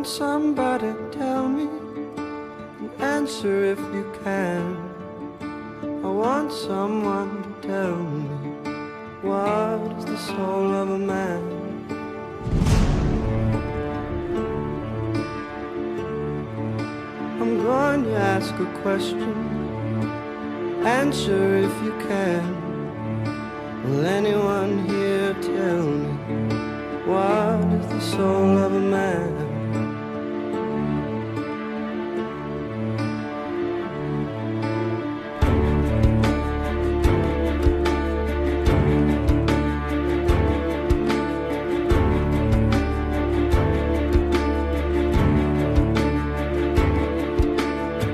somebody tell me, and answer if you can. I want someone to tell me, what is the soul of a man? I'm going to ask a question, answer if you can. Will anyone here tell me, what is the soul of a man?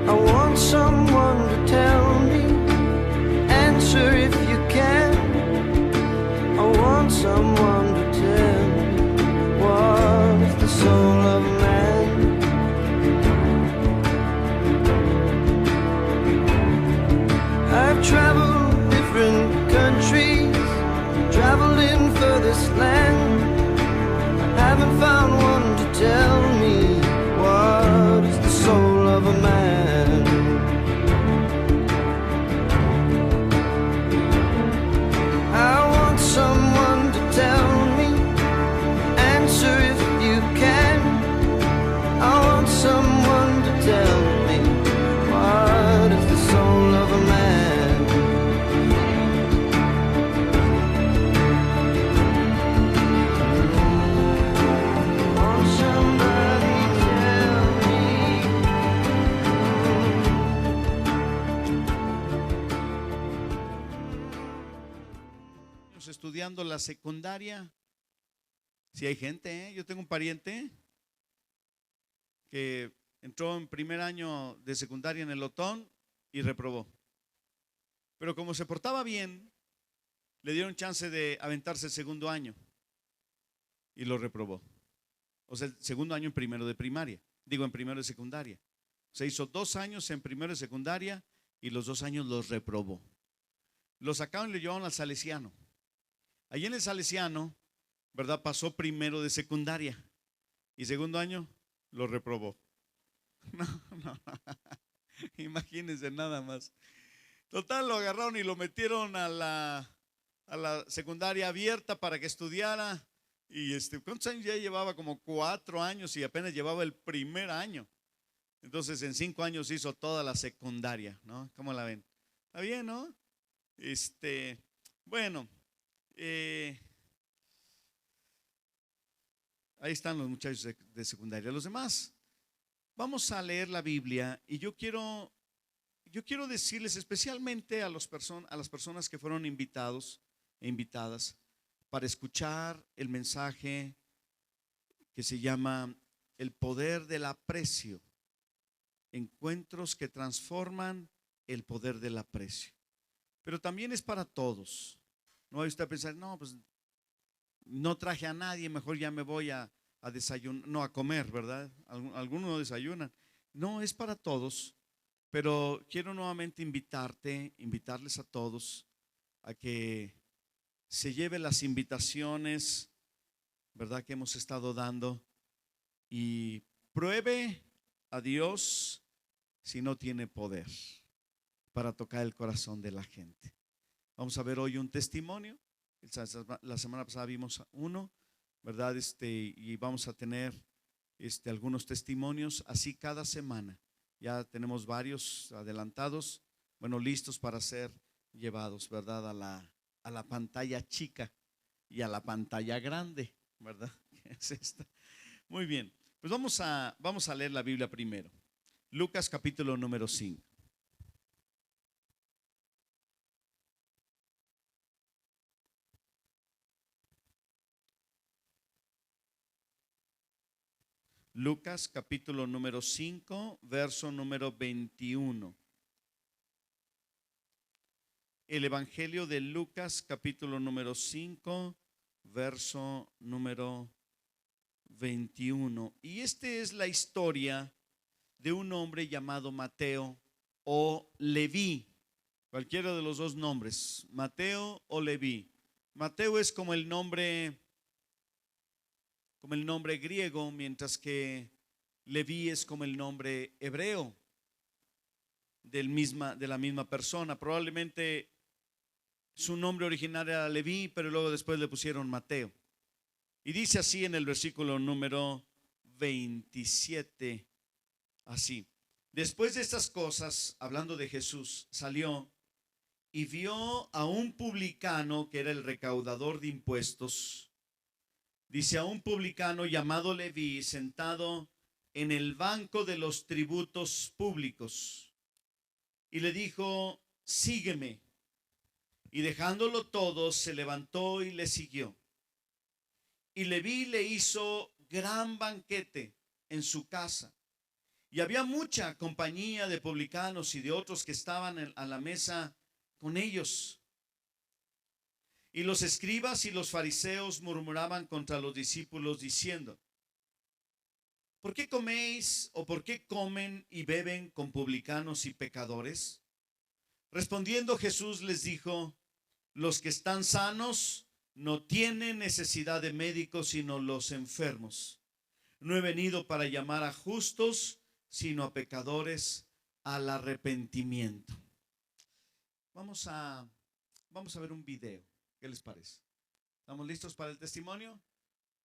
I want someone to tell me, answer if you can. I want someone to tell me, what is the soul of a man? I've traveled different countries, traveled in furthest land. I haven't found one to tell me, what is the soul of a man? I want someone to tell me, answer if you can. I want someone to tell me, what is the soul of a man? I want somebody to tell me. Estamos estudiando la secundaria. Si hay gente, ¿eh? Yo tengo un pariente que entró en primer año de secundaria en el Otón y reprobó. Pero como se portaba bien, le dieron chance de aventarse el segundo año y lo reprobó. O sea, el segundo año en primero de primaria, digo en primero de secundaria. Se hizo 2 años en primero de secundaria y los 2 años los reprobó. Lo sacaron y lo llevaron al Salesiano. Allí en el Salesiano, ¿verdad? Pasó primero de secundaria y segundo año lo reprobó. No. Imagínense nada más. Total, lo agarraron y lo metieron a la secundaria abierta para que estudiara. Y ¿cuántos años ya llevaba? Como 4 años y apenas llevaba el primer año. Entonces en 5 años hizo toda la secundaria, ¿no? ¿Cómo la ven? Está bien, ¿no? Bueno, ahí están los muchachos de secundaria. Los demás, vamos a leer la Biblia y yo quiero decirles especialmente a las personas que fueron invitados e invitadas para escuchar el mensaje que se llama El poder del aprecio. Encuentros que transforman el poder del aprecio. Pero también es para todos. No vaya usted a pensar, no, pues no traje a nadie, mejor ya me voy a desayunar, no a comer, ¿verdad? Algunos no desayunan. No, es para todos. Pero quiero nuevamente invitarles a todos a que se lleven las invitaciones, ¿verdad? Que hemos estado dando y pruebe a Dios si no tiene poder para tocar el corazón de la gente. Vamos a ver hoy un testimonio. La semana pasada vimos uno, ¿verdad? Y vamos a tener algunos testimonios así cada semana. Ya tenemos varios adelantados, bueno, listos para ser llevados, ¿verdad? A la pantalla chica y a la pantalla grande, ¿verdad? Es esta. Muy bien, pues vamos a leer la Biblia primero. Lucas capítulo número 5. Lucas capítulo número 5, verso número 21. El Evangelio de Lucas capítulo número 5, verso número 21. Y esta es la historia de un hombre llamado Mateo o Leví. Cualquiera de los dos nombres, Mateo o Leví. Mateo es como el nombre griego, mientras que Leví es como el nombre hebreo de la misma persona. Probablemente su nombre original era Leví, pero luego después le pusieron Mateo. Y dice así en el versículo número 27, así: después de estas cosas, hablando de Jesús, salió y vio a un publicano que era el recaudador de impuestos. Dice, a un publicano llamado Leví sentado en el banco de los tributos públicos. Y le dijo, sígueme. Y dejándolo todo, se levantó y le siguió. Y Leví le hizo gran banquete en su casa. Y había mucha compañía de publicanos y de otros que estaban a la mesa con ellos. Y los escribas y los fariseos murmuraban contra los discípulos diciendo, ¿por qué coméis o por qué comen y beben con publicanos y pecadores? Respondiendo Jesús les dijo, los que están sanos no tienen necesidad de médicos sino los enfermos. No he venido para llamar a justos sino a pecadores al arrepentimiento. Vamos a ver un video. ¿Qué les parece? ¿Estamos listos para el testimonio?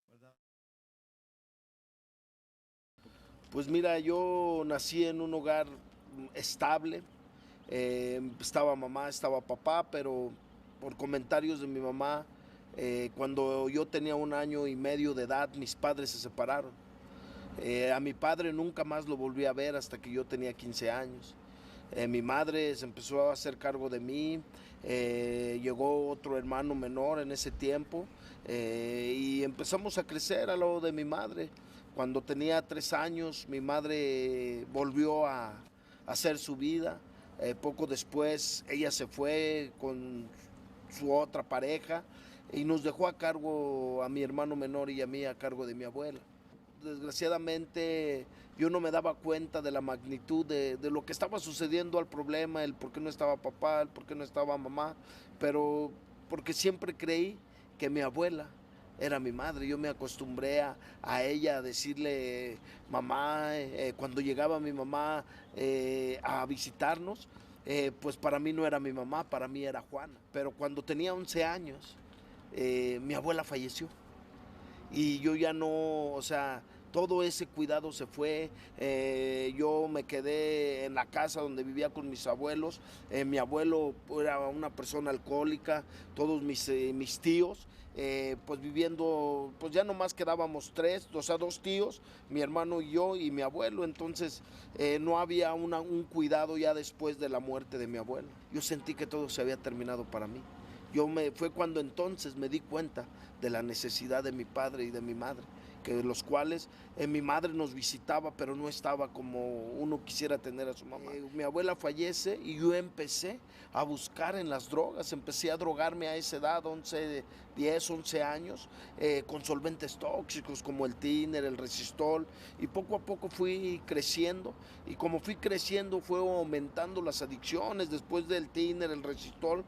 ¿Verdad? Pues mira, yo nací en un hogar estable. Estaba mamá, estaba papá, pero por comentarios de mi mamá, cuando yo tenía 1 año y medio de edad, mis padres se separaron. A mi padre nunca más lo volví a ver hasta que yo tenía 15 años. Mi madre se empezó a hacer cargo de mí, llegó otro hermano menor en ese tiempo y empezamos a crecer al lado de mi madre. Cuando tenía 3 años, mi madre volvió a hacer su vida. Poco después, ella se fue con su otra pareja y nos dejó a cargo a mi hermano menor y a mí a cargo de mi abuela. Desgraciadamente, yo no me daba cuenta de la magnitud de lo que estaba sucediendo al problema, el por qué no estaba papá, el por qué no estaba mamá, pero porque siempre creí que mi abuela era mi madre. Yo me acostumbré a ella a decirle mamá, cuando llegaba mi mamá a visitarnos, pues para mí no era mi mamá, para mí era Juana. Pero cuando tenía 11 años, mi abuela falleció. Y yo ya no, o sea, todo ese cuidado se fue. Yo me quedé en la casa donde vivía con mis abuelos. Mi abuelo era una persona alcohólica, todos mis tíos, pues viviendo, pues ya nomás quedábamos 3, o sea, 2 tíos, mi hermano y yo y mi abuelo. Entonces no había un cuidado ya después de la muerte de mi abuelo. Yo sentí que todo se había terminado para mí. Fue cuando entonces me di cuenta de la necesidad de mi padre y de mi madre, que los cuales mi madre nos visitaba, pero no estaba como uno quisiera tener a su mamá. Mi abuela fallece y yo empecé a buscar en las drogas, empecé a drogarme a esa edad, 10, 11 años, con solventes tóxicos como el tiner, el resistol, y poco a poco fui creciendo, y como fui creciendo fue aumentando las adicciones. Después del tiner, el resistol,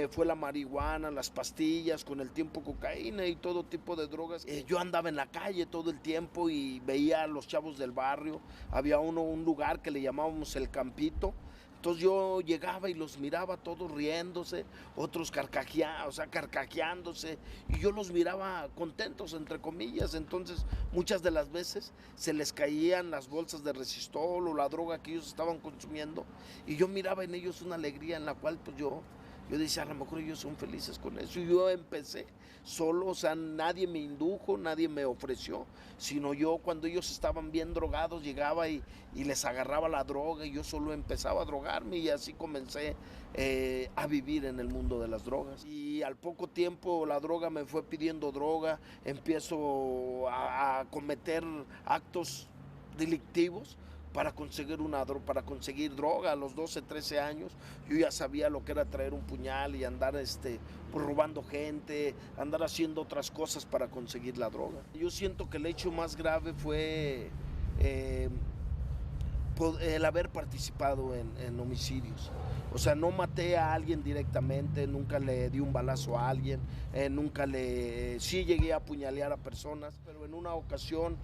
fue la marihuana, las pastillas, con el tiempo cocaína y todo tipo de drogas. Yo andaba en la calle todo el tiempo y veía a los chavos del barrio. Había un lugar que le llamábamos el Campito. Entonces yo llegaba y los miraba todos riéndose, otros carcajeándose, y yo los miraba contentos, entre comillas. Entonces muchas de las veces se les caían las bolsas de resistol o la droga que ellos estaban consumiendo, y yo miraba en ellos una alegría en la cual pues yo decía, a lo mejor ellos son felices con eso. Y yo empecé solo, o sea, nadie me indujo, nadie me ofreció, sino yo, cuando ellos estaban bien drogados, llegaba y les agarraba la droga, y yo solo empezaba a drogarme, y así comencé a vivir en el mundo de las drogas. Y al poco tiempo la droga me fue pidiendo droga, empiezo a cometer actos delictivos para conseguir droga. A los 12, 13 años yo ya sabía lo que era traer un puñal y andar pues, robando gente, andar haciendo otras cosas para conseguir la droga. Yo siento que el hecho más grave fue el haber participado en homicidios. O sea, no maté a alguien directamente, nunca le di un balazo a alguien, sí llegué a apuñalear a personas, pero en una ocasión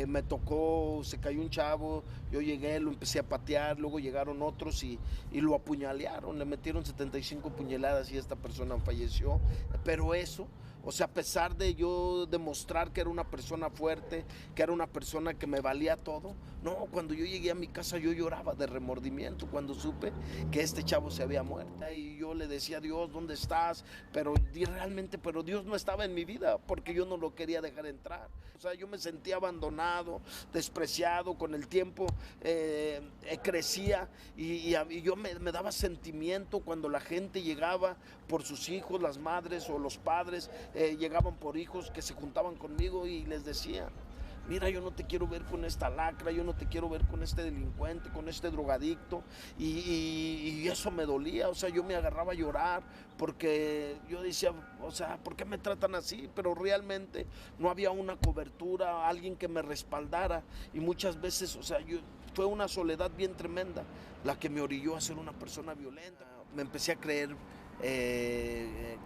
me tocó, se cayó un chavo, yo llegué, lo empecé a patear, luego llegaron otros y lo apuñalearon, le metieron 75 puñaladas y esta persona falleció, pero eso... O sea, a pesar de yo demostrar que era una persona fuerte, que era una persona que me valía todo, no, cuando yo llegué a mi casa yo lloraba de remordimiento cuando supe que este chavo se había muerto. Y yo le decía a Dios, ¿dónde estás? Pero Dios no estaba en mi vida porque yo no lo quería dejar entrar. O sea, yo me sentía abandonado, despreciado, con el tiempo crecía y yo me daba sentimiento cuando la gente llegaba por sus hijos, las madres o los padres, llegaban por hijos que se juntaban conmigo y les decía, mira, yo no te quiero ver con esta lacra, yo no te quiero ver con este delincuente, con este drogadicto, y eso me dolía. O sea, yo me agarraba a llorar porque yo decía, o sea, ¿por qué me tratan así? Pero realmente no había una cobertura, alguien que me respaldara, y muchas veces, o sea, fue una soledad bien tremenda la que me orilló a ser una persona violenta. Me empecé a creer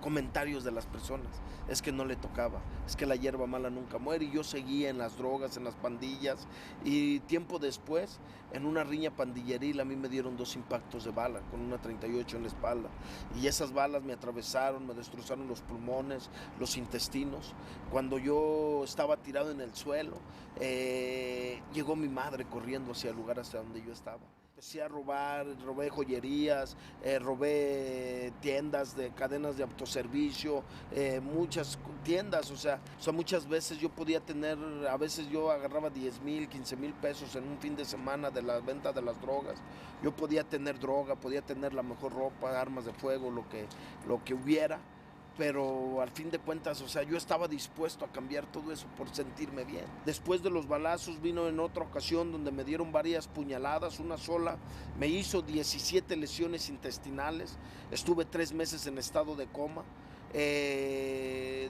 comentarios de las personas, es que no le tocaba, es que la hierba mala nunca muere, y yo seguía en las drogas, en las pandillas, y tiempo después, en una riña pandilleril, a mí me dieron 2 impactos de bala, con una 38 en la espalda, y esas balas me atravesaron, me destrozaron los pulmones, los intestinos. Cuando yo estaba tirado en el suelo, llegó mi madre corriendo hacia el lugar hasta donde yo estaba. Empecé a robar, robé joyerías, robé tiendas de cadenas de autoservicio, muchas tiendas, o sea, muchas veces yo podía tener, a veces yo agarraba 10,000, 15,000 pesos en un fin de semana de la venta de las drogas. Yo podía tener droga, podía tener la mejor ropa, armas de fuego, lo que hubiera. Pero al fin de cuentas, o sea, yo estaba dispuesto a cambiar todo eso por sentirme bien. Después de los balazos vino en otra ocasión donde me dieron varias puñaladas, una sola, me hizo 17 lesiones intestinales, estuve 3 meses en estado de coma,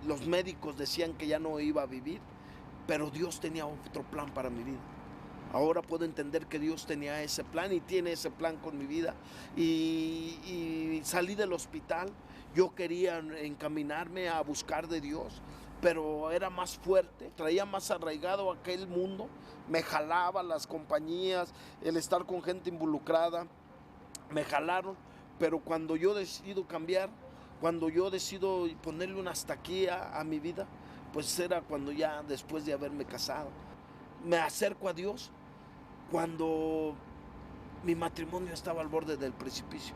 los médicos decían que ya no iba a vivir, pero Dios tenía otro plan para mi vida. Ahora puedo entender que Dios tenía ese plan y tiene ese plan con mi vida. Y salí del hospital. Yo quería encaminarme a buscar de Dios, pero era más fuerte, traía más arraigado aquel mundo, me jalaba las compañías, el estar con gente involucrada, me jalaron, pero cuando yo decido cambiar, cuando yo decido ponerle un hasta aquí a mi vida, pues era cuando ya después de haberme casado. Me acerco a Dios cuando mi matrimonio estaba al borde del precipicio.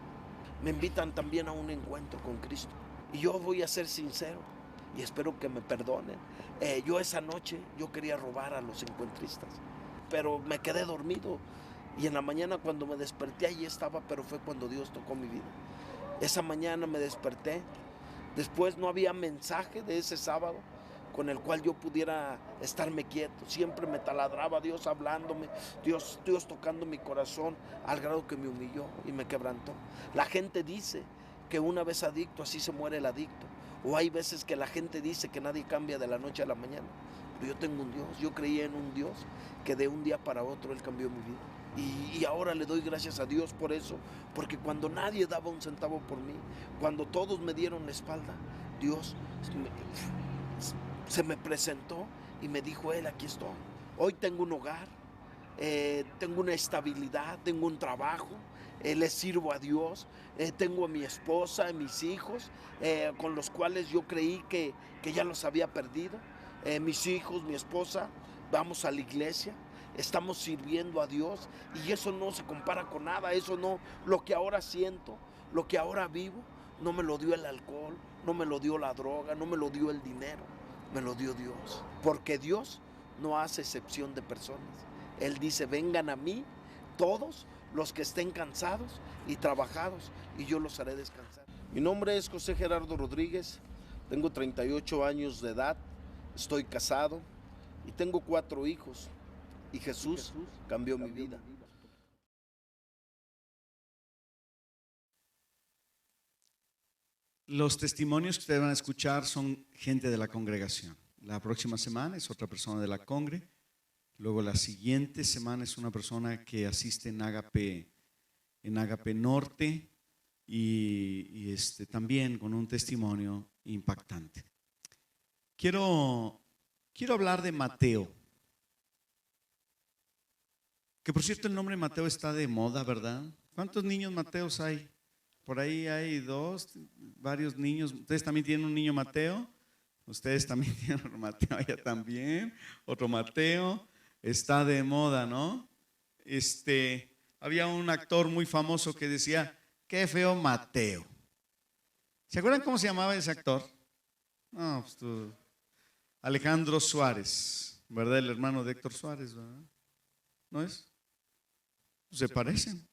Me invitan también a un encuentro con Cristo. Y yo voy a ser sincero y espero que me perdonen. Yo esa noche, yo quería robar a los encuentristas, pero me quedé dormido. Y en la mañana cuando me desperté, ahí estaba, pero fue cuando Dios tocó mi vida. Esa mañana me desperté. Después no había mensaje de ese sábado con el cual yo pudiera estarme quieto. Siempre me taladraba Dios hablándome, Dios tocando mi corazón, al grado que me humilló y me quebrantó. La gente dice que una vez adicto, así se muere el adicto. O hay veces que la gente dice que nadie cambia de la noche a la mañana. Pero yo tengo un Dios, yo creía en un Dios que de un día para otro Él cambió mi vida. Y ahora le doy gracias a Dios por eso, porque cuando nadie daba un centavo por mí, cuando todos me dieron la espalda, Dios se me presentó y me dijo, Él, aquí estoy. Hoy tengo un hogar, tengo una estabilidad, tengo un trabajo, le sirvo a Dios, tengo a mi esposa, a mis hijos, con los cuales yo creí que ya los había perdido. Mis hijos, mi esposa, vamos a la iglesia, estamos sirviendo a Dios, y eso no se compara con nada. Eso no, lo que ahora siento, lo que ahora vivo, no me lo dio el alcohol, no me lo dio la droga, no me lo dio el dinero. Me lo dio Dios, porque Dios no hace excepción de personas. Él dice, vengan a mí todos los que estén cansados y trabajados, y yo los haré descansar. Mi nombre es José Gerardo Rodríguez, tengo 38 años de edad, estoy casado y tengo 4 hijos, y Jesús cambió mi vida. Los testimonios que ustedes van a escuchar son gente de la congregación. La próxima semana es otra persona de la congre. Luego la siguiente semana es una persona que asiste en Ágape Norte y también con un testimonio impactante. Quiero hablar de Mateo. Que por cierto el nombre Mateo está de moda, ¿verdad? ¿Cuántos niños Mateos hay? Por ahí hay varios niños. ¿Ustedes también tienen un niño Mateo? Ustedes también tienen otro Mateo, allá también. Otro Mateo. Está de moda, ¿no? Había un actor muy famoso que decía, qué feo Mateo. ¿Se acuerdan cómo se llamaba ese actor? No, pues Alejandro Suárez, ¿verdad? El hermano de Héctor Suárez, ¿verdad? ¿No es? Se parecen.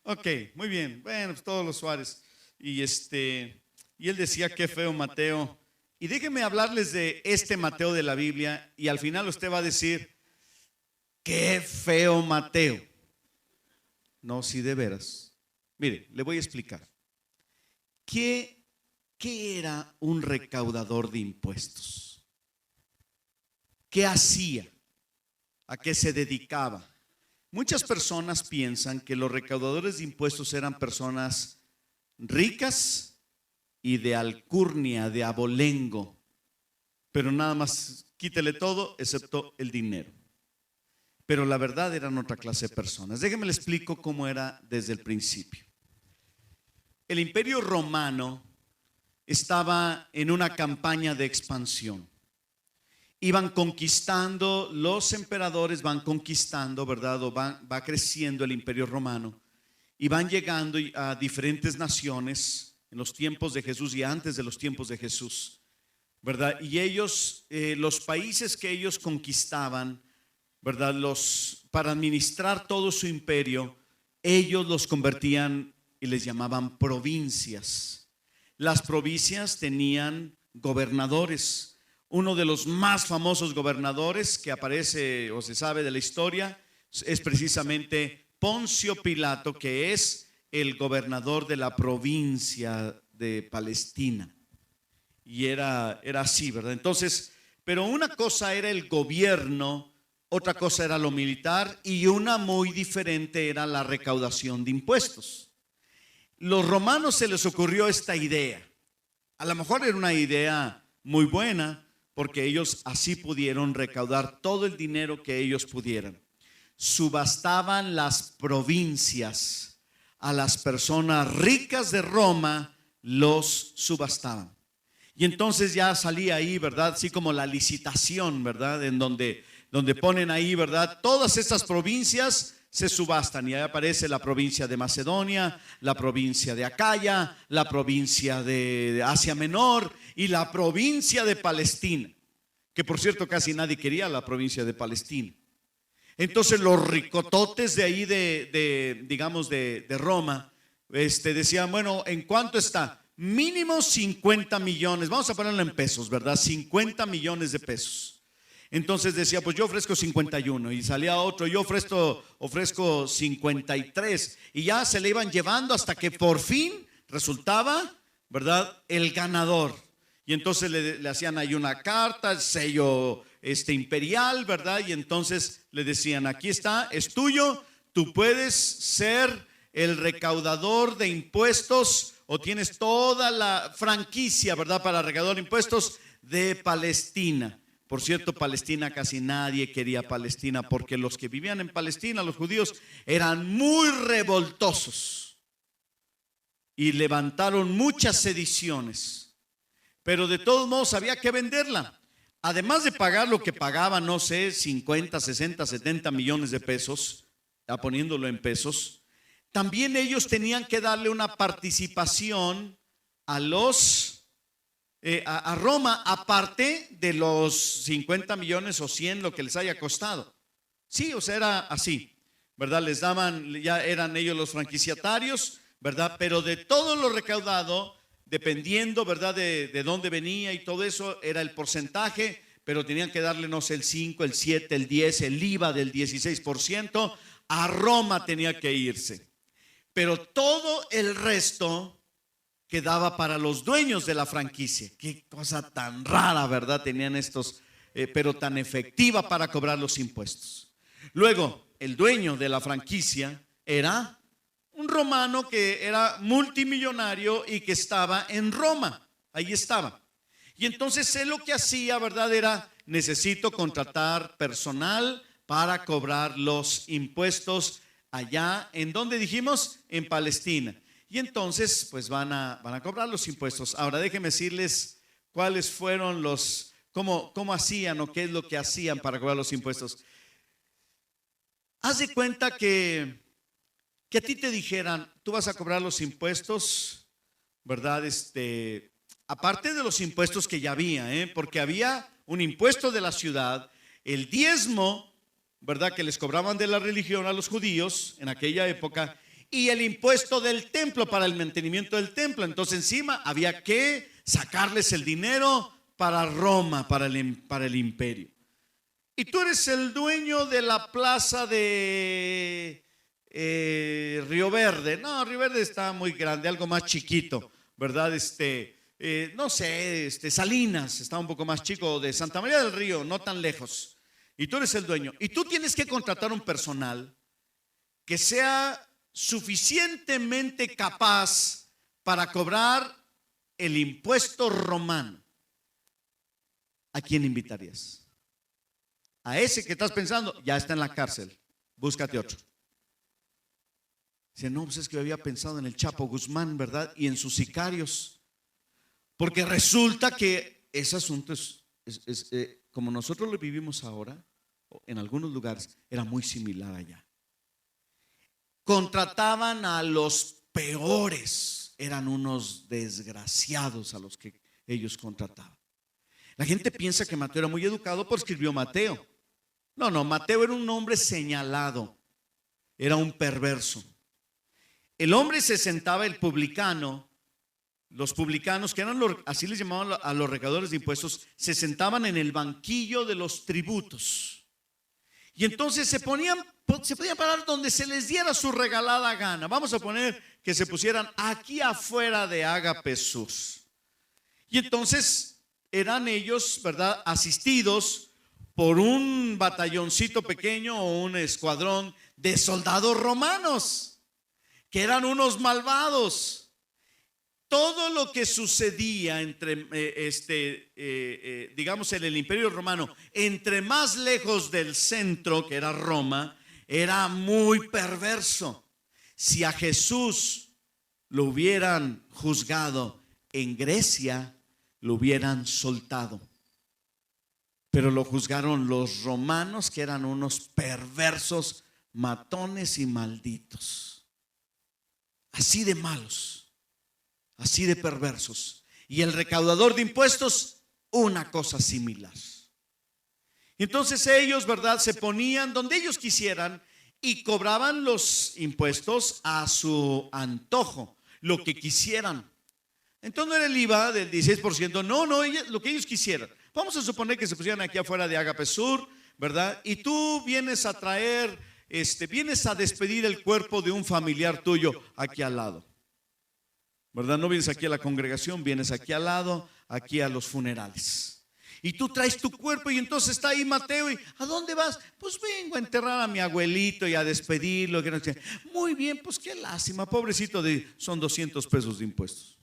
Ok, muy bien. Bueno, pues todos los Suárez. Y él decía, qué feo Mateo. Y déjenme hablarles de este Mateo de la Biblia y al final usted va a decir, qué feo Mateo. No, sí, de veras. Mire, le voy a explicar. ¿Qué era un recaudador de impuestos? ¿Qué hacía? ¿A qué se dedicaba? Muchas personas piensan que los recaudadores de impuestos eran personas ricas y de alcurnia, de abolengo, pero nada más quítele todo excepto el dinero. Pero la verdad eran otra clase de personas. Déjenme le explico cómo era desde el principio. El Imperio Romano estaba en una campaña de expansión. Iban conquistando, los emperadores van conquistando, ¿verdad? O va creciendo el Imperio Romano y van llegando a diferentes naciones en los tiempos de Jesús y antes de los tiempos de Jesús, ¿verdad? Y ellos, los países que ellos conquistaban, ¿verdad? Para administrar todo su imperio, ellos los convertían y les llamaban provincias. Las provincias tenían gobernadores. Uno de los más famosos gobernadores que aparece o se sabe de la historia es precisamente Poncio Pilato, que es el gobernador de la provincia de Palestina. Y era así, ¿verdad? Entonces, pero una cosa era el gobierno, otra cosa era lo militar y una muy diferente era la recaudación de impuestos. Los romanos se les ocurrió esta idea. A lo mejor era una idea muy buena, porque ellos así pudieron recaudar todo el dinero que ellos pudieran. Subastaban las provincias a las personas ricas de Roma, los subastaban. Y entonces ya salía ahí, ¿verdad? Así como la licitación, ¿verdad? En donde ponen ahí, ¿verdad? Todas estas provincias se subastan y ahí aparece la provincia de Macedonia, la provincia de Acaya, la provincia de Asia Menor y la provincia de Palestina, que por cierto casi nadie quería la provincia de Palestina. Entonces los ricototes de ahí de Roma decían, bueno, ¿en cuánto está? Mínimo 50 millones, vamos a ponerlo en pesos, ¿verdad? 50 millones de pesos. Entonces decía, pues yo ofrezco 51 y salía otro, yo ofrezco 53 y ya se le iban llevando hasta que por fin resultaba, ¿verdad? El ganador. Y entonces le hacían ahí una carta, el sello imperial, ¿verdad? Y entonces le decían, aquí está, es tuyo, tú puedes ser el recaudador de impuestos o tienes toda la franquicia, ¿verdad? Para recaudar impuestos de Palestina. Por cierto, Palestina, casi nadie quería Palestina porque los que vivían en Palestina, los judíos, eran muy revoltosos y levantaron muchas sediciones. Pero de todos modos había que venderla. Además de pagar lo que pagaban, no sé, 50, 60, 70 millones de pesos, poniéndolo en pesos, también ellos tenían que darle una participación a Roma, aparte de los 50 millones o 100, lo que les haya costado. Sí, o sea, era así, ¿verdad? Les daban, ya eran ellos los franquiciatarios, ¿verdad? Pero de todo lo recaudado, dependiendo, ¿verdad? De dónde venía y todo eso, era el porcentaje, pero tenían que darle, no sé, el 5, el 7, el 10, el IVA del 16%, a Roma tenía que irse. Pero todo el resto quedaba para los dueños de la franquicia. Qué cosa tan rara, ¿verdad? Tenían estos pero tan efectiva para cobrar los impuestos. Luego, el dueño de la franquicia era un romano que era multimillonario y que estaba en Roma. Ahí estaba. Y entonces él lo que hacía, ¿verdad? Era, necesito contratar personal para cobrar los impuestos allá, ¿en dónde dijimos? En Palestina. Y entonces, pues van a cobrar los impuestos. Ahora déjenme decirles cuáles fueron cómo hacían o qué es lo que hacían para cobrar los impuestos. Haz de cuenta que a ti te dijeran, tú vas a cobrar los impuestos, ¿verdad? Aparte de los impuestos que ya había, porque había un impuesto de la ciudad, el diezmo, ¿verdad? Que les cobraban de la religión a los judíos en aquella época, y el impuesto del templo para el mantenimiento del templo. Entonces encima había que sacarles el dinero para Roma, para el imperio. Y tú eres el dueño de la plaza de Río Verde. No, Río Verde está muy grande, algo más chiquito, ¿verdad? No sé, Salinas está un poco más chico, de Santa María del Río, no tan lejos. Y tú eres el dueño. Y tú tienes que contratar un personal que sea suficientemente capaz para cobrar el impuesto romano. ¿A quién invitarías? A ese que estás pensando, ya está en la cárcel, búscate otro. Dice, no, pues es que yo había pensado en el Chapo Guzmán, ¿verdad? Y en sus sicarios. Porque resulta que ese asunto como nosotros lo vivimos ahora, en algunos lugares, era muy similar allá. Contrataban a los peores, eran unos desgraciados a los que ellos contrataban. La gente piensa que Mateo era muy educado porque escribió Mateo. No, Mateo era un hombre señalado, era un perverso. El hombre se sentaba, el publicano, los publicanos, que eran así les llamaban a los recaudadores de impuestos, se sentaban en el banquillo de los tributos. Y entonces se podían parar donde se les diera su regalada gana. Vamos a poner que se pusieran aquí afuera de Ágape Sur. Y entonces eran ellos, ¿verdad?, asistidos por un batalloncito pequeño o un escuadrón de soldados romanos, que eran unos malvados. Todo lo que sucedía digamos en el Imperio Romano, entre más lejos del centro, que era Roma, era muy perverso. Si a Jesús lo hubieran juzgado en Grecia, lo hubieran soltado. Pero lo juzgaron los romanos, que eran unos perversos, matones y malditos. Así de malos, así de perversos. Y el recaudador de impuestos, una cosa similar. Entonces ellos, ¿verdad?, se ponían donde ellos quisieran y cobraban los impuestos a su antojo, lo que quisieran. Entonces no era el IVA del 16%, no, lo que ellos quisieran. Vamos a suponer que se pusieran aquí afuera de Ágape Sur, ¿verdad? Y tú vienes a traer, vienes a despedir el cuerpo de un familiar tuyo aquí al lado, ¿verdad? No vienes aquí a la congregación, vienes aquí al lado, aquí a los funerales. Y tú traes tu cuerpo y entonces está ahí Mateo y ¿a dónde vas? Pues vengo a enterrar a mi abuelito y a despedirlo. Muy bien, pues qué lástima, pobrecito, son 200 pesos de impuestos.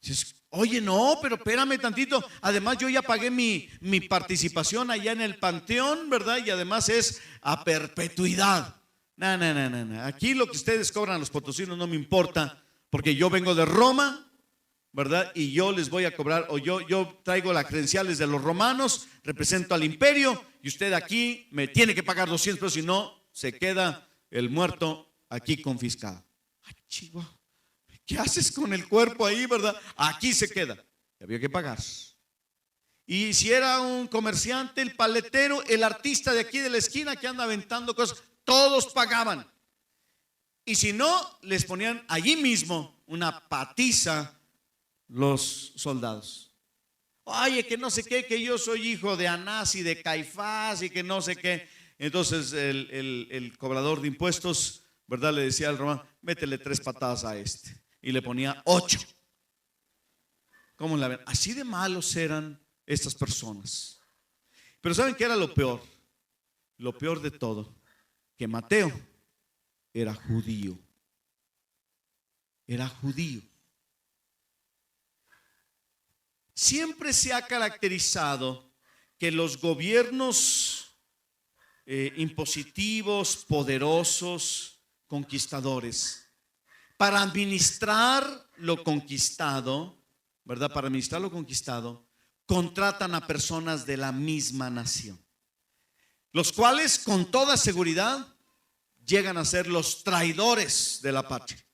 Dices, oye, no, pero espérame tantito. Además yo ya pagué mi participación allá en el panteón, ¿verdad? Y además es a perpetuidad. No. Aquí lo que ustedes cobran a los potosinos no me importa, porque yo vengo de Roma, ¿verdad? Y yo les voy a cobrar, o yo traigo las credenciales de los romanos, represento al imperio, y usted aquí me tiene que pagar 200 pesos, si no, se queda el muerto aquí confiscado. Ay, chihuahua. ¿Qué haces con el cuerpo ahí, verdad? Aquí se queda. Y había que pagar. Y si era un comerciante, el paletero, el artista de aquí de la esquina que anda aventando cosas, todos pagaban. Y si no, les ponían allí mismo una patiza los soldados. Oye, que no sé qué, que yo soy hijo de Anás y de Caifás y que no sé qué. Entonces el cobrador de impuestos, ¿verdad?, le decía al romano, métele 3 patadas a este. Y le ponía 8. ¿Cómo la ven? Así de malos eran estas personas. Pero ¿saben qué era lo peor? Lo peor de todo, que Mateo era judío. Era judío. Siempre se ha caracterizado que los gobiernos impositivos, poderosos, conquistadores, para administrar lo conquistado, ¿verdad? Para administrar lo conquistado, contratan a personas de la misma nación, los cuales con toda seguridad llegan a ser los traidores de la patria.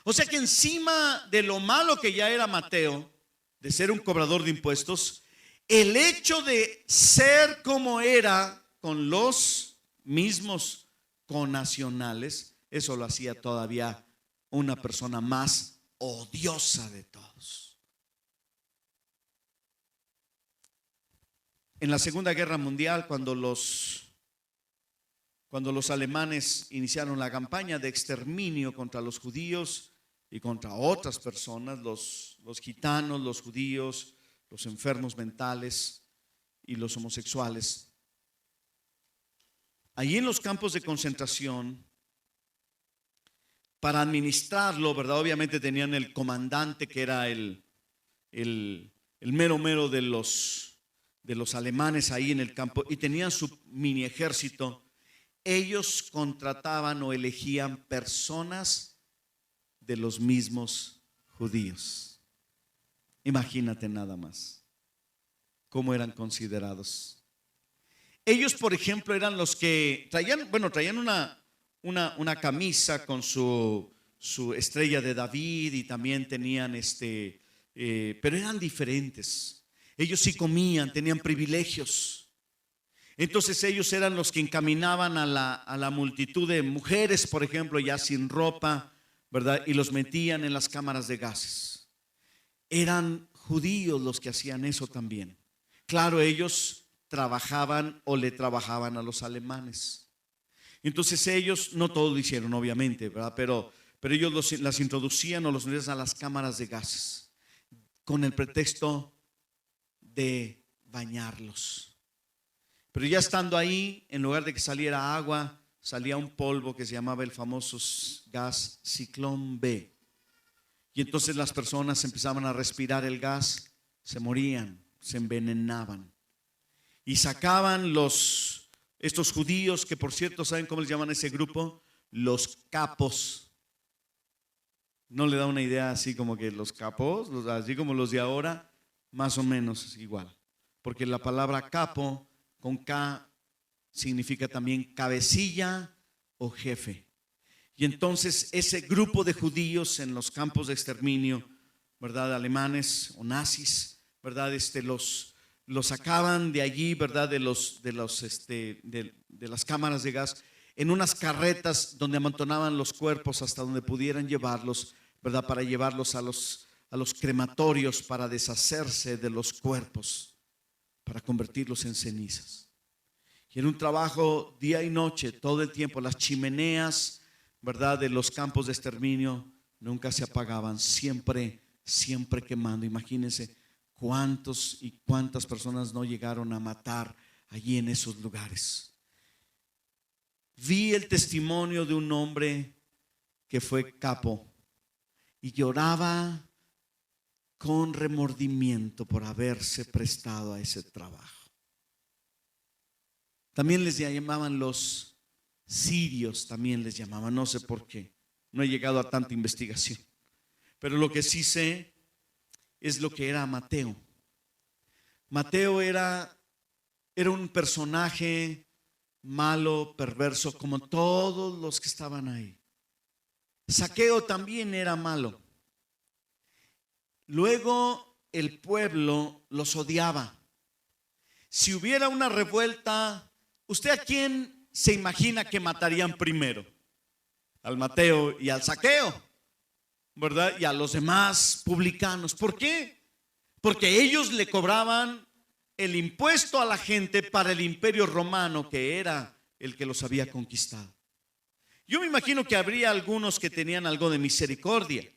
O sea que encima de lo malo que ya era Mateo, de ser un cobrador de impuestos, el hecho de ser como era con los mismos connacionales, eso lo hacía todavía una persona más odiosa de todos. En la Segunda Guerra Mundial, cuando los alemanes iniciaron la campaña de exterminio contra los judíos y contra otras personas, los gitanos, los judíos, los enfermos mentales y los homosexuales, allí en los campos de concentración, para administrarlo, ¿verdad? Obviamente tenían el comandante que era el mero mero de los alemanes ahí en el campo, y tenían su mini ejército. Ellos contrataban o elegían personas de los mismos judíos. Imagínate nada más cómo eran considerados. Ellos, por ejemplo, eran los que traían una camisa con su estrella de David, y también tenían pero eran diferentes. Ellos sí comían, tenían privilegios. Entonces ellos eran los que encaminaban a la multitud de mujeres, por ejemplo, ya sin ropa, ¿verdad? Y los metían en las cámaras de gases. Eran judíos los que hacían eso también. Claro, ellos trabajaban o le trabajaban a los alemanes. Entonces ellos, no todo lo hicieron obviamente, ¿verdad? Pero ellos las introducían o los metían a las cámaras de gases con el pretexto de bañarlos. Pero ya estando ahí, en lugar de que saliera agua, salía un polvo que se llamaba el famoso gas Ciclón B. Y entonces las personas empezaban a respirar el gas, se morían, se envenenaban. Y sacaban estos judíos, que por cierto, ¿saben cómo les llaman a ese grupo? Los capos. ¿No le da una idea así como que los capos, así como los de ahora? Más o menos igual. Porque la palabra capo con K significa también cabecilla o jefe. Y entonces ese grupo de judíos en los campos de exterminio, ¿verdad? Alemanes o nazis, ¿verdad? Los sacaban de allí, ¿verdad? De las cámaras de gas, en unas carretas donde amontonaban los cuerpos hasta donde pudieran llevarlos, ¿verdad? Para llevarlos a los crematorios, para deshacerse de los cuerpos, para convertirlos en cenizas. Y en un trabajo día y noche, todo el tiempo, las chimeneas, ¿verdad? De los campos de exterminio nunca se apagaban, siempre quemando. Imagínense cuántos y cuántas personas no llegaron a matar allí en esos lugares. Vi el testimonio de un hombre que fue capo y lloraba con remordimiento por haberse prestado a ese trabajo. También les llamaban los sirios, también les llamaban, no sé por qué, no he llegado a tanta investigación, pero lo que sí sé es lo que era Mateo. Mateo era un personaje malo, perverso, como todos los que estaban ahí. Zaqueo también era malo. Luego el pueblo los odiaba. Si hubiera una revuelta, ¿usted a quién se imagina que matarían primero? Al Mateo y al Zaqueo, ¿verdad? Y a los demás publicanos. ¿Por qué? Porque ellos le cobraban el impuesto a la gente para el imperio romano, que era el que los había conquistado. Yo me imagino que habría algunos que tenían algo de misericordia.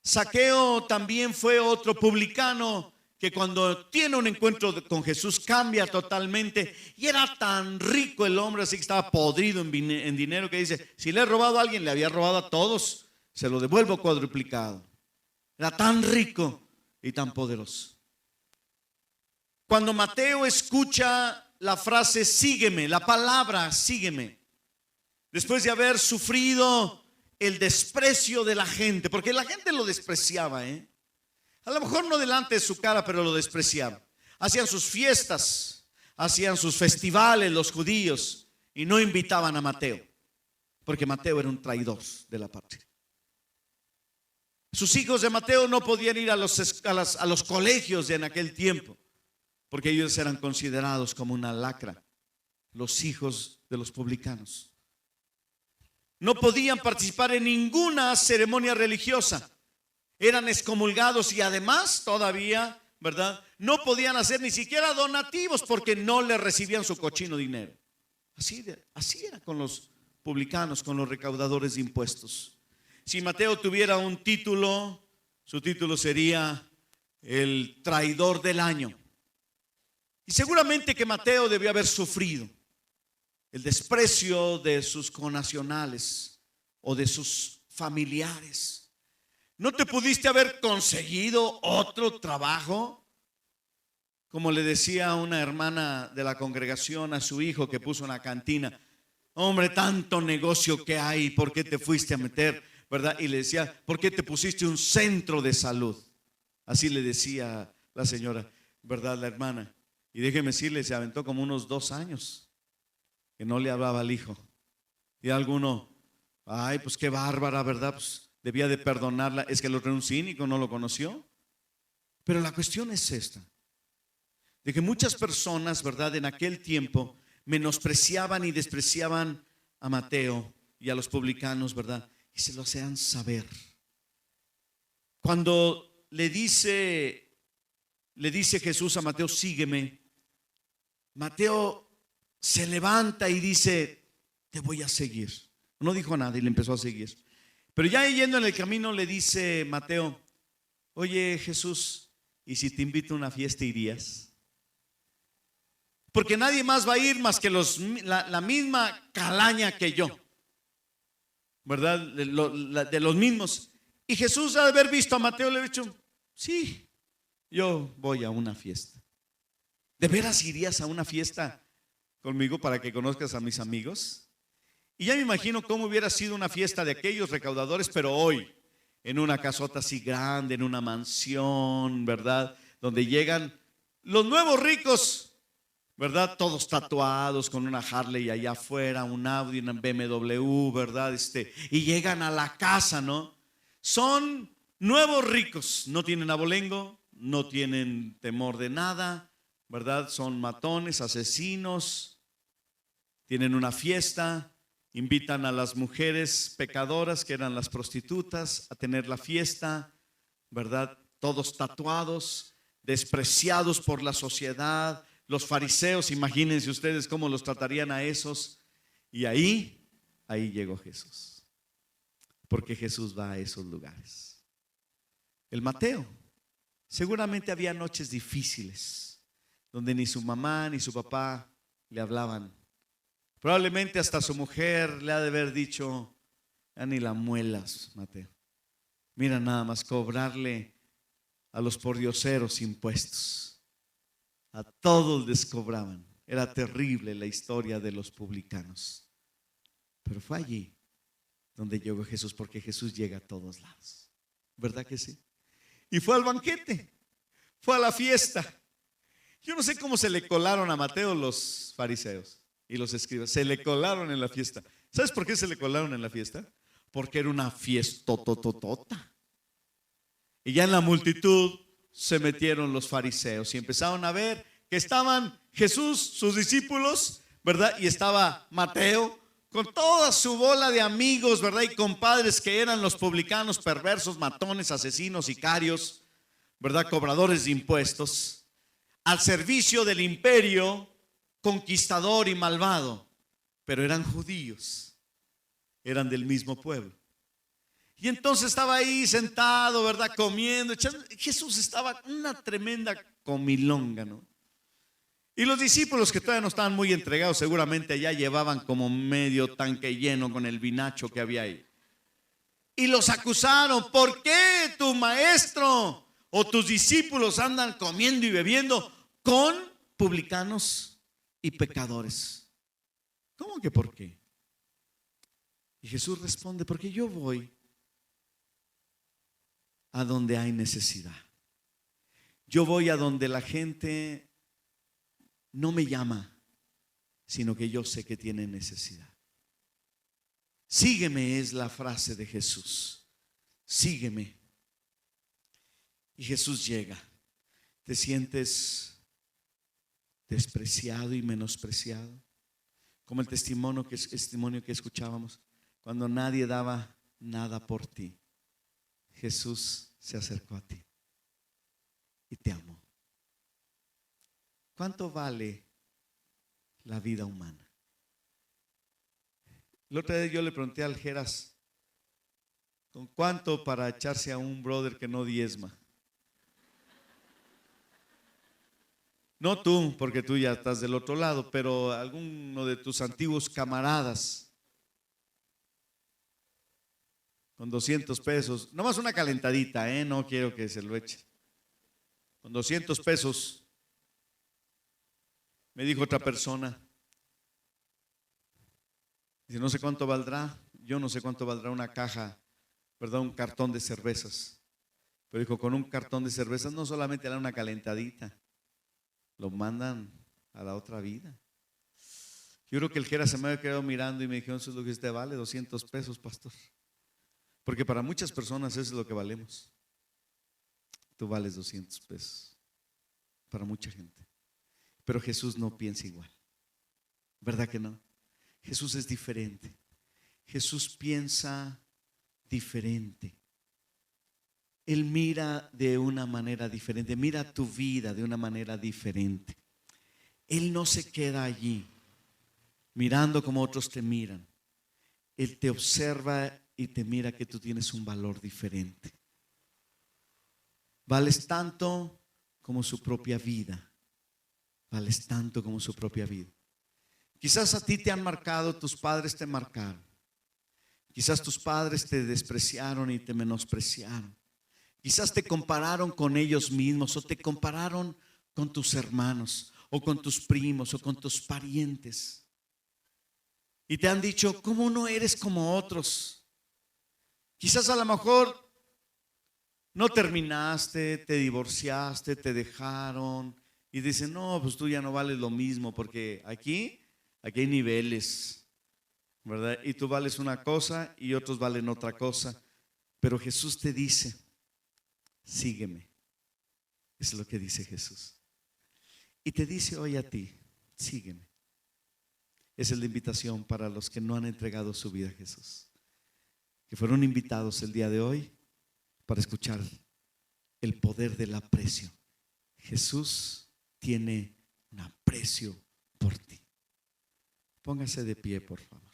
Zaqueo también fue otro publicano que cuando tiene un encuentro con Jesús cambia totalmente. Y era tan rico el hombre, así que estaba podrido en dinero, que dice, si le he robado a alguien, le había robado a todos, se lo devuelvo cuadruplicado. Era tan rico y tan poderoso. Cuando Mateo escucha la frase sígueme, la palabra sígueme, después de haber sufrido el desprecio de la gente, porque la gente lo despreciaba, a lo mejor no delante de su cara, pero lo despreciaban. Hacían sus fiestas, hacían sus festivales los judíos y no invitaban a Mateo, porque Mateo era un traidor de la patria. Sus hijos de Mateo no podían ir a los colegios de en aquel tiempo, porque ellos eran considerados como una lacra, los hijos de los publicanos. No podían participar en ninguna ceremonia religiosa. Eran excomulgados y además todavía, ¿verdad? No podían hacer ni siquiera donativos porque no le recibían su cochino dinero. Así era con los publicanos, con los recaudadores de impuestos. Si Mateo tuviera un título, su título sería el traidor del año. Y seguramente que Mateo debió haber sufrido el desprecio de sus connacionales o de sus familiares. ¿No te pudiste haber conseguido otro trabajo? Como le decía una hermana de la congregación a su hijo que puso una cantina. Hombre, tanto negocio que hay, ¿por qué te fuiste a meter? ¿Verdad? Y le decía, ¿por qué te pusiste un centro de salud? Así le decía la señora, ¿verdad? La hermana. Y déjeme decirle, se aventó como unos 2 años que no le hablaba al hijo. Y alguno, ay, pues qué bárbara, ¿verdad? Pues debía de perdonarla. Es que el otro era un cínico, no lo conoció. Pero la cuestión es esta, de que muchas personas, ¿verdad?, en aquel tiempo menospreciaban y despreciaban a Mateo y a los publicanos, ¿verdad? Y se lo hacían saber. Cuando le dice Jesús a Mateo, sígueme, Mateo se levanta y dice, te voy a seguir. No dijo nada y le empezó a seguir. Pero ya yendo en el camino le dice Mateo, oye Jesús, ¿y si te invito a una fiesta irías? Porque nadie más va a ir más que la misma calaña que yo, ¿verdad? De los mismos. Y Jesús, al haber visto a Mateo, le ha dicho, sí, yo voy a una fiesta. ¿De veras irías a una fiesta conmigo para que conozcas a mis amigos? Y ya me imagino cómo hubiera sido una fiesta de aquellos recaudadores, pero hoy, en una casota así grande, en una mansión, ¿verdad? Donde llegan los nuevos ricos, ¿verdad? Todos tatuados con una Harley allá afuera, un Audi, una BMW, ¿verdad? Y llegan a la casa, ¿no? Son nuevos ricos, no tienen abolengo, no tienen temor de nada, ¿verdad? Son matones, asesinos, tienen una fiesta, invitan a las mujeres pecadoras, que eran las prostitutas, a tener la fiesta, ¿verdad? Todos tatuados, despreciados por la sociedad. Los fariseos, imagínense ustedes cómo los tratarían a esos. Y ahí llegó Jesús, porque Jesús va a esos lugares. El Mateo, seguramente había noches difíciles donde ni su mamá ni su papá le hablaban. Probablemente hasta su mujer le ha de haber dicho, ya ni la muelas, Mateo. Mira nada más cobrarle a los pordioseros impuestos. A todos les cobraban. Era terrible la historia de los publicanos. Pero fue allí donde llegó Jesús, porque Jesús llega a todos lados. ¿Verdad que sí? Y fue al banquete, fue a la fiesta. Yo no sé cómo se le colaron a Mateo los fariseos y los escribas. Se le colaron en la fiesta. ¿Sabes por qué se le colaron en la fiesta? Porque era una fiesta tototota. Y ya en la multitud se metieron los fariseos y empezaron a ver que estaban Jesús, sus discípulos, ¿verdad? Y estaba Mateo con toda su bola de amigos, ¿verdad? Y compadres que eran los publicanos, perversos, matones, asesinos, sicarios, ¿verdad? Cobradores de impuestos, al servicio del imperio conquistador y malvado. Pero eran judíos, eran del mismo pueblo. Y entonces estaba ahí sentado, ¿verdad? Comiendo, Jesús estaba una tremenda comilonga, ¿no? Y los discípulos que todavía no estaban muy entregados, seguramente ya llevaban como medio tanque lleno con el vinacho que había ahí. Y los acusaron: ¿por qué tu maestro o tus discípulos andan comiendo y bebiendo con publicanos y pecadores? ¿Cómo que por qué? Y Jesús responde: porque yo voy a donde hay necesidad. Yo voy a donde la gente no me llama, sino que yo sé que tiene necesidad. Sígueme es la frase de Jesús. Sígueme. Y Jesús llega. ¿Te sientes despreciado y menospreciado? Como el testimonio que escuchábamos, cuando nadie daba nada por ti, Jesús se acercó a ti y te amó. ¿Cuánto vale la vida humana? El otro día yo le pregunté al Geras: ¿con cuánto para echarse a un brother que no diezma? No tú, porque tú ya estás del otro lado, pero alguno de tus antiguos camaradas, con 200 pesos, nomás una calentadita, no quiero que se lo eche. Con 200 pesos, me dijo otra persona, dice: no sé cuánto valdrá, yo no sé cuánto valdrá una caja, perdón, un cartón de cervezas. Pero dijo: con un cartón de cervezas no solamente le dan una calentadita, lo mandan a la otra vida. Yo creo que el Jera se me había quedado mirando y me dijo: eso es lo que usted vale, 200 pesos, pastor. Porque para muchas personas eso es lo que valemos. Tú vales 200 pesos para mucha gente. Pero Jesús no piensa igual. ¿Verdad que no? Jesús es diferente. Jesús piensa diferente. Él mira de una manera diferente. Mira tu vida de una manera diferente. Él no se queda allí mirando como otros te miran. Él te observa y te mira que tú tienes un valor diferente. Vales tanto como su propia vida. Vales tanto como su propia vida. Quizás a ti te han marcado, tus padres te marcaron. Quizás tus padres te despreciaron y te menospreciaron. Quizás te compararon con ellos mismos o te compararon con tus hermanos o con tus primos o con tus parientes. Y te han dicho: ¿cómo no eres como otros? Quizás a lo mejor no terminaste, te divorciaste, te dejaron y dicen: no, pues tú ya no vales lo mismo, porque aquí hay niveles, ¿verdad? Y tú vales una cosa y otros valen otra cosa. Pero Jesús te dice: sígueme. Es lo que dice Jesús. Y te dice hoy a ti: sígueme. Esa es la invitación para los que no han entregado su vida a Jesús, que fueron invitados el día de hoy para escuchar el poder del aprecio. Jesús tiene un aprecio por ti. Póngase de pie, por favor.